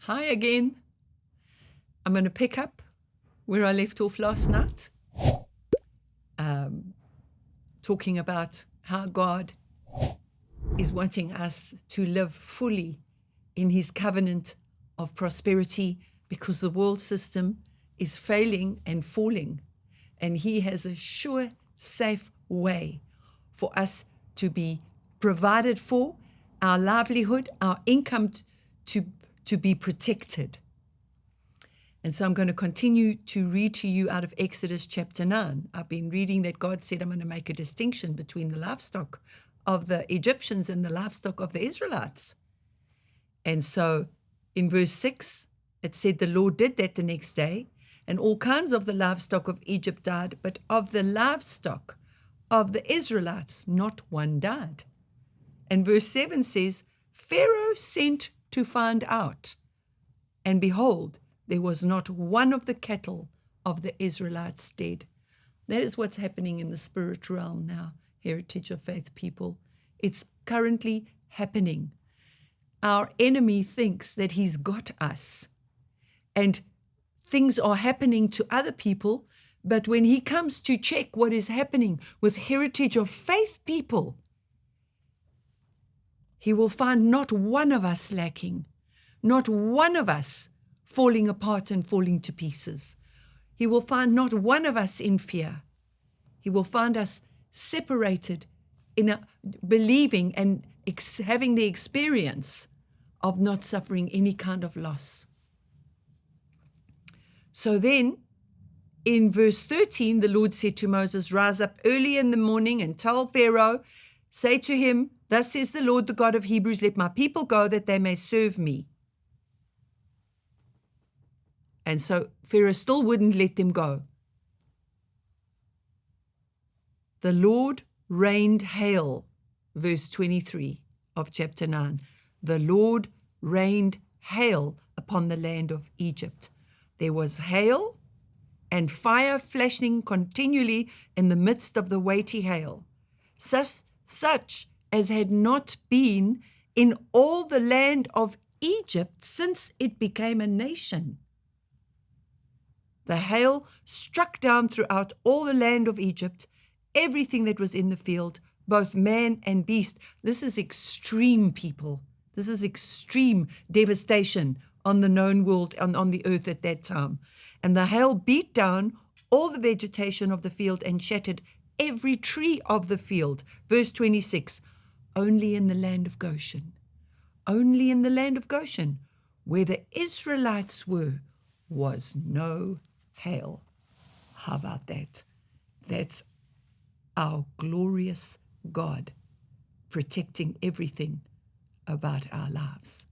Hi again. I'm going to pick up where I left off last night, talking about how God is wanting us to live fully in his covenant of prosperity, because the world system is failing and falling, and he has a sure, safe way for us to be provided for, our livelihood, our income to be protected. And so I'm going to continue to read to you out of Exodus chapter 9. I've been reading that God said I'm going to make a distinction between the livestock of the Egyptians and the livestock of the Israelites. And so in verse 6, it said the Lord did that the next day, and all kinds of the livestock of Egypt died, but of the livestock of the Israelites, not one died. And verse 7 says, Pharaoh sent to find out, and behold, there was not one of the cattle of the Israelites dead. That is what's happening in the spirit realm now, Heritage of Faith people. It's currently happening. Our enemy thinks that he's got us, and things are happening to other people, but when he comes to check what is happening with Heritage of Faith people, he will find not one of us lacking, not one of us falling apart and falling to pieces. He will find not one of us in fear. He will find us separated in believing and having the experience of not suffering any kind of loss. So then, in verse 13, the Lord said to Moses, Rise up early in the morning and tell Pharaoh, say to him, Thus says the Lord, the God of Hebrews, let my people go that they may serve me. And so Pharaoh still wouldn't let them go. The Lord rained hail, verse 23 of chapter 9. The Lord rained hail upon the land of Egypt. There was hail and fire flashing continually in the midst of the weighty hail, such as had not been in all the land of Egypt since it became a nation. The hail struck down throughout all the land of Egypt, everything that was in the field, both man and beast. This is extreme, people. This is extreme devastation on the known world, on the earth at that time. And the hail beat down all the vegetation of the field and shattered every tree of the field. Verse 26, only in the land of Goshen, only in the land of Goshen, where the Israelites were, was no hail. How about that? That's our glorious God protecting everything about our lives.